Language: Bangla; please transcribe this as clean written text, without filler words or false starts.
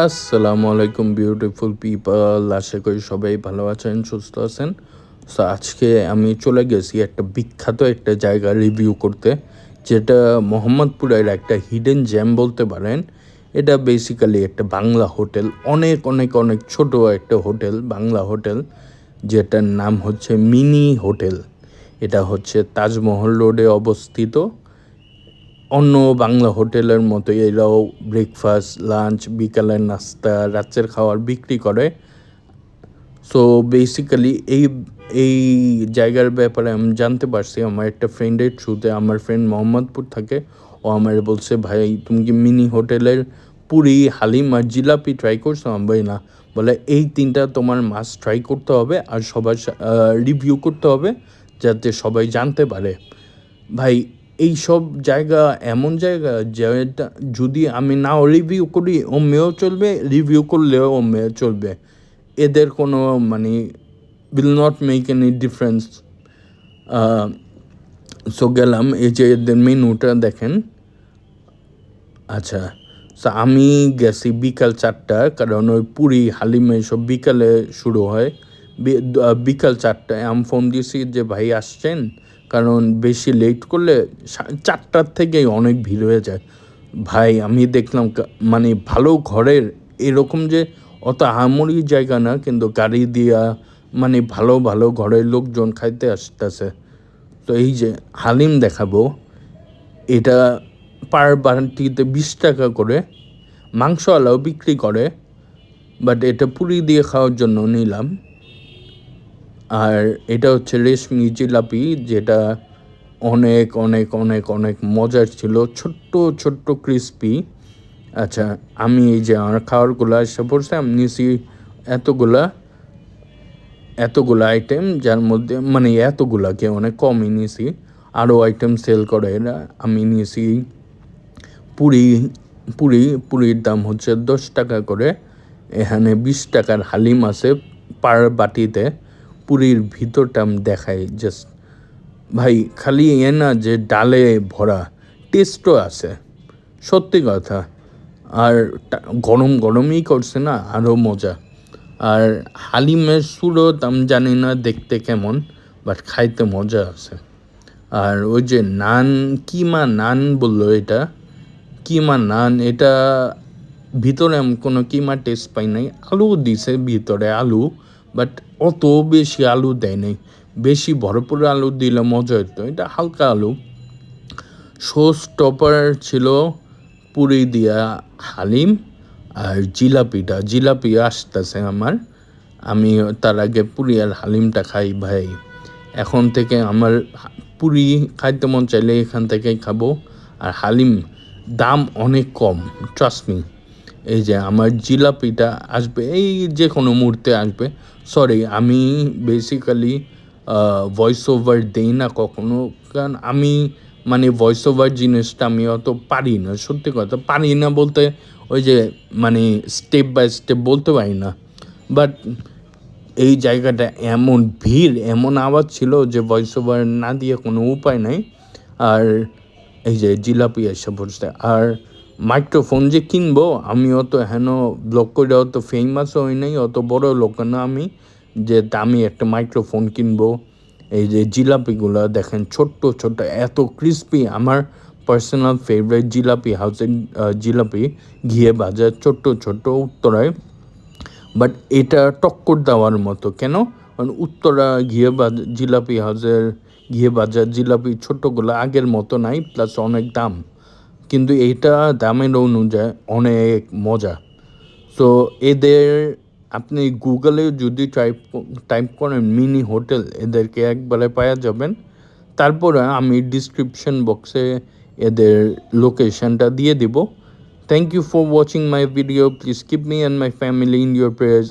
আসসালামু আলাইকুম বিউটিফুল পিপল, আশা করি সবাই ভালো আছেন, সুস্থ আছেন। সো আজকে আমি চলে গেছি একটা বিখ্যাত একটা জায়গা রিভিউ করতে, যেটা মোহাম্মদপুরের একটা হিডেন জ্যাম বলতে পারেন। এটা বেসিক্যালি একটা বাংলা হোটেল, অনেক অনেক অনেক ছোট একটা হোটেল, বাংলা হোটেল, যেটার নাম হচ্ছে মিনি হোটেল। এটা হচ্ছে তাজমহল রোডে অবস্থিত। অন্য বাংলা হোটেলের মতো এরাও ব্রেকফাস্ট, লাঞ্চ, বিকালের নাস্তা, রাতের খাবার বিক্রি করে। সো বেসিক্যালি এই জায়গার ব্যাপারে আমি জানতে পারছি আমার একটা ফ্রেন্ডের থ্রুতে। আমার ফ্রেন্ড মোহাম্মদপুর থাকে, ও আমার বলছে, ভাই তুমি কি মিনি হোটেলের পুরি, হালিম আর জিলাপি ট্রাই করছো? আমি বলি না। বলে এই তিনটা তোমার মাস্ট ট্রাই করতে হবে আর সবার রিভিউ করতে হবে, যাতে সবাই জানতে পারে। ভাই এই সব জায়গা এমন জায়গা যেটা যদি আমি নাও রিভিউ করি অমনিও চলবে, রিভিউ করলেও অমনিও চলবে। এদের কোনো মানে will not make any difference. So গেলাম, এই যে এদের মেনুটা দেখেন। আচ্ছা, সো আমি গেছি বিকাল 4টায়, কারণ ওই পুরি হালিম সব বিকালে শুরু হয়। বিকাল 4টায় আমি ফোন দিয়েছি যে ভাই আসছেন, কারণ বেশি লেট করলে 4টার থেকেই অনেক ভিড় হয়ে যায়। ভাই আমি দেখলাম মানে ভালো ঘরের, এরকম যে অত আহামরি জায়গা না, কিন্তু গাড়ি দিয়া মানে ভালো ভালো ঘরের লোকজন খাইতে আসতেছে। তো এই যে হালিম দেখাবো, এটা পার বাটিতে 20 টাকা করে। মাংসওয়ালাও বিক্রি করে, বাট এটা পুরি দিয়ে খাওয়ার জন্য নিলাম। আর এটা হচ্ছে রেশমি জিলাপি, যেটা অনেক অনেক অনেক অনেক মজার ছিল, ছোট্ট ছোট্ট ক্রিস্পি। আচ্ছা, আমি এই যে আমার খাবারগুলো এসে পড়ছে, আমি নিয়েছি এতগুলা এতগুলো আইটেম, যার মধ্যে মানে এতগুলাকে অনেক কমই নিয়েছি, আরও আইটেম সেল করে এরা। আমি নিয়েছি পুরি। পুরির দাম হচ্ছে 10 টাকা করে। এখানে 20 টাকার হালিম আছে পার বাটিতে। পুরির ভিতরটা আমি দেখাই জাস্ট। ভাই খালি এ না যে ডালে ভরা, টেস্টও আছে, সত্যি কথা। আর গরম গরমই করছে না, আরও মজা। আর হালিমের সুরত আমি জানি না দেখতে কেমন, বাট খাইতে মজা আছে। আর ওই যে নান, কিমা নান বললো, এটা কিমা নান, এটা ভিতরে আমি কোনো কিমা টেস্ট পাই নাই। আলু দিছে ভিতরে, আলু, বাট অত বেশি আলু দেয় নাই। বেশি ভরপুর আলু দিলে মজা হতো, এটা হালকা আলু। শো স্টপার ছিল পুরি দিয়া হালিম আর জিলাপি আসতেছে আমার। আমি তার আগে পুরি আর হালিমটা খাই ভাই। এখন থেকে আমার পুরি খাইতে মন চাইলে এখান থেকেই খাবো। আর হালিম দাম অনেক কম, ট্রাস্ট মি। এই যে আমার জিলাপিটা আসবে এই যে কোনো মুহূর্তে আসবে। সরি, আমি বেসিক্যালি ভয়েস ওভার দেই না কখনো, কারণ আমি মানে ভয়েস ওভার জিনিসটা আমি অত পারি না, সত্যি কথা পারি না বলতে ওই যে মানে স্টেপ বাই স্টেপ বলতে পারি না। বাট এই জায়গাটা এমন ভিড়, এমন আওয়াজ ছিল যে ভয়েস ওভার না দিয়ে কোনো উপায় নাই। আর এই যে জিলাপি এসে পড়ছে। আর মাইক্রোফোন যে কিনবো, আমি অত হেন ব্লগ করে অত ফেমাসও হই নাই, অত বড় লোক না আমি যে দামি একটা মাইক্রোফোন কিনবো। এই যে জিলাপিগুলো দেখেন, ছোট্ট ছোট্ট, এত ক্রিস্পি। আমার পার্সোনাল ফেভারিট জিলাপি হাউসের জিলাপি, ঘিয়ে ভাজা, ছোট্ট ছোট্ট, উত্তরায়। বাট এটা টক্কর দেওয়ার মতো কেন, কারণ উত্তরা জিলাপি হাউসের ঘিয়ে ভাজা জিলাপি ছোট্টগুলো আগের মতো নাই, প্লাস অনেক দাম। কিন্তু এইটা দামের অনুযায়ী অনেক মজা। সো এদের আপনি গুগলে যদি টাইপ করেন মিনি হোটেল, এদেরকে একবারে পাওয়া যাবেন। তারপরে আমি ডিসক্রিপশন বক্সে এদের লোকেশনটা দিয়ে দিব। Thank you for watching my video. Please keep me and my family in your prayers.